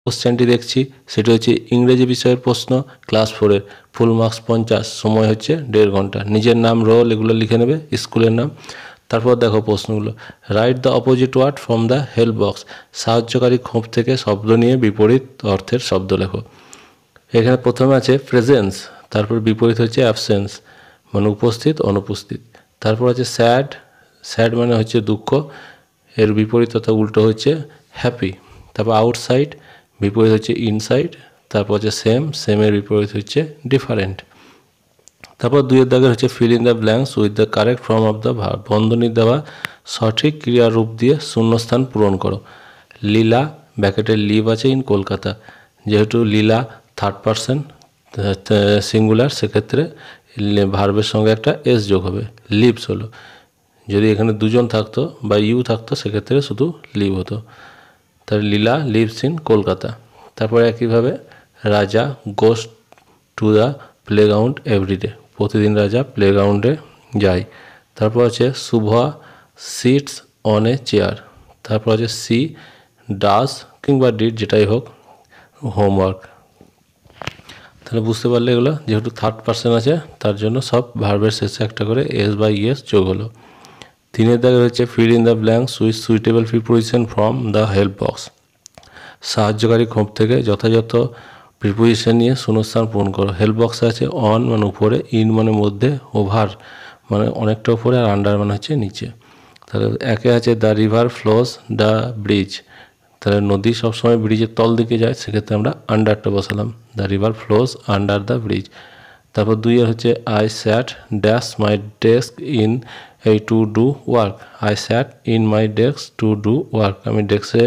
কোশ্চেনটি দেখছি সেটি হচ্ছে ইংরেজি বিষয়ের প্রশ্ন, ক্লাস 4-এর, ফুল মার্কস 50, সময় হচ্ছে 1.5 ঘন্টা। নিজের নাম, রোল এগুলো লিখে নেবে, স্কুলের নাম। তারপর দেখো প্রশ্নগুলো। Write the opposite word from the help box. সাহায্যকারী খোপ থেকে শব্দ নিয়ে বিপরীত অর্থের শব্দ লেখো। এখানে প্রথমে আছে প্রেজেন্স, তারপর বিপরীত হচ্ছে অ্যাবসেন্স, মানে উপস্থিত অনুপস্থিত। তারপর আছে স্যাড, স্যাড মানে হচ্ছে দুঃখ, এর বিপরীত অর্থাৎ উল্টো হচ্ছে হ্যাপি। তারপর আউটসাইড, বিপরীত হচ্ছে ইনসাইড। তারপর হচ্ছে সেম, সেমের বিপরীত হচ্ছে ডিফারেন্ট। তারপর 2-এর দাগের হচ্ছে fill in the blanks with the correct form of the verb. বন্ধনী দেওয়া সঠিক ক্রিয়ারূপ দিয়ে শূন্যস্থান পূরণ করো। লীলা, ব্যাকেটে লিভ আছে ইন কলকাতা, যেহেতু লীলা থার্ড পারসন সিঙ্গুলার, সেক্ষেত্রে ভার্বের সঙ্গে একটা এস যোগ হবে, লিভস হলো। যদি এখানে দুজন থাকতো বা ইউ থাকতো সেক্ষেত্রে শুধু লিভ হতো। তাহলে লীলা লিভস ইন কলকাতা। তারপরে একইভাবে Raja goes to the playground every day, প্রতিদিন রাজা প্লেগ্রাউন্ডে যায়। তারপর আছে Shubha sits on a chair. তারপর আছে সি ডাস কিংবা ডিড যেটাই হোক হোমওয়ার্ক। তাহলে বুঝতে পারলে এগুলো যেহেতু থার্ড পারসন আছে তার জন্য সব ভার্বের শেষে একটা করে এস বা ইএস যোগ হলো। 3-এর দাগে হচ্ছে fill in the blanks with suitable preposition from the help box. সাহায্যকারী খোপ থেকে যথাযথ প্রিপোজিশন নিয়ে শূন্যস্থান পূরণ করো। হেল্প বক্সে আছে অন মানে উপরে, ইন মানে মধ্যে, ওভার মানে অনেকটা উপরে, আর আন্ডার মানে হচ্ছে নিচে। তাহলে একে আছে the river flows the bridge, তাহলে নদী সবসময় ব্রিজের তল দিকে যায়, সেক্ষেত্রে আমরা আন্ডারটা বসালাম, the river flows under the bridge. তারপর 2-এর হচ্ছে I sat dash my desk in এই to do work. I sat in my desk to do work, আমি ডেস্কে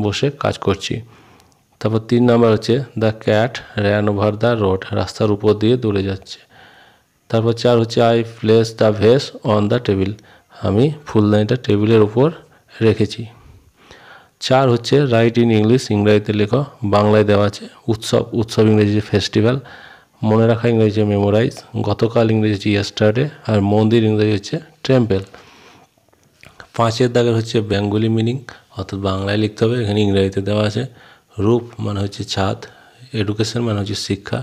বসে কাজ করছি। তারপর 3 নাম্বার হচ্ছে the cat ran over the road, রাস্তার উপর দিয়ে দৌড়ে যাচ্ছে। তারপর 4 হচ্ছে I place the vase on the table, আমি ফুলদানিটা টেবিলের উপর রেখেছি। 4 হচ্ছে রাইট ইন ইংলিশ, ইংরেজিতে লেখো। বাংলায় দেওয়া আছে উৎসব, উৎসব ইংরেজি ফেস্টিভ্যাল। মনে রাখা ইংরেজি মেমোরাইজ, গতকাল ইংরেজি ইয়েস্টারডে, আর মন্দির ইংরেজি হচ্ছে টেম্পল। 5-এর দাগের হচ্ছে বেঙ্গলি মিনিং, অর্থাৎ বাংলায় লিখতে হবে, এখানে ইংরেজিতে দেওয়া আছে। রূপ মানে হচ্ছে ছাদ, এডুকেশন মানে হচ্ছে শিক্ষা,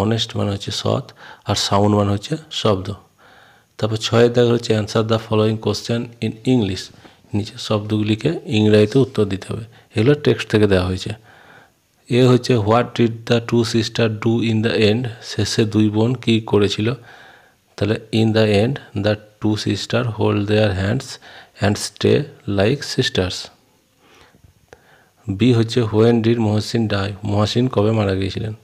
অনেস্ট মানে হচ্ছে সৎ, আর সাউন্ড মানে হচ্ছে শব্দ। তারপর 6-এর দাগের হচ্ছে answer the following question in English, নিচে শব্দগুলিকে ইংরেজিতে উত্তর দিতে হবে। এগুলো টেক্সট থেকে দেওয়া হয়েছে। এ হচ্ছে what did the two sister do in the end, শেষে দুই বোন কী করেছিল। তাহলে in the end the two sister hold their hands and stay like sisters. B হচ্ছে when did Mohsin die, Mohsin কবে মারা গিয়েছিলেন।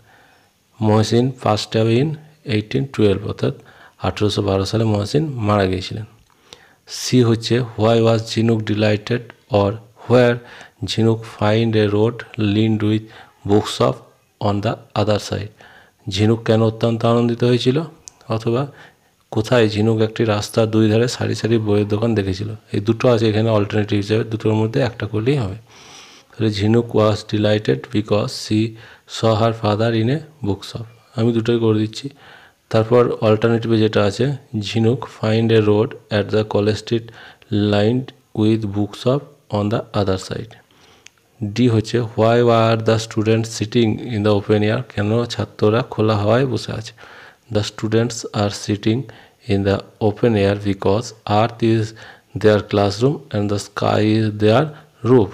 মহসিন পাস্ট অ্যাওয়ে ইন 1812, অর্থাৎ 1812 সালে মহসিন মারা গিয়েছিলেন। সি হচ্ছে হোয়াই ওয়াজ ঝিনুক ডিলাইটেড অর হোয়ার ঝিনুক find a road leaned with books of on the other side, ঝিনুক কেন অত্যন্ত আনন্দিত হয়েছিল, অথবা কোথায় ঝিনুক একটি রাস্তার দুই ধারে সারি সারি বইয়ের দোকান দেখেছিল। এই দুটো আছে এখানে অল্টারনেটিভ হিসেবে, দুটোর মধ্যে একটা করলেই হবে। তাহলে Jhinuk was delighted because she saw her father in a book shop, আমি দুটোই করে দিচ্ছি। তারপর অল্টারনেটিভে যেটা আছে Jhinuk find a road at the College Street lined with book shop on the other side. D হচ্ছে why are the students sitting in the open air, কেন ছাত্ররা খোলা হাওয়ায় বসে আছে। The students are sitting in the open air because earth is their classroom and the sky is their roof.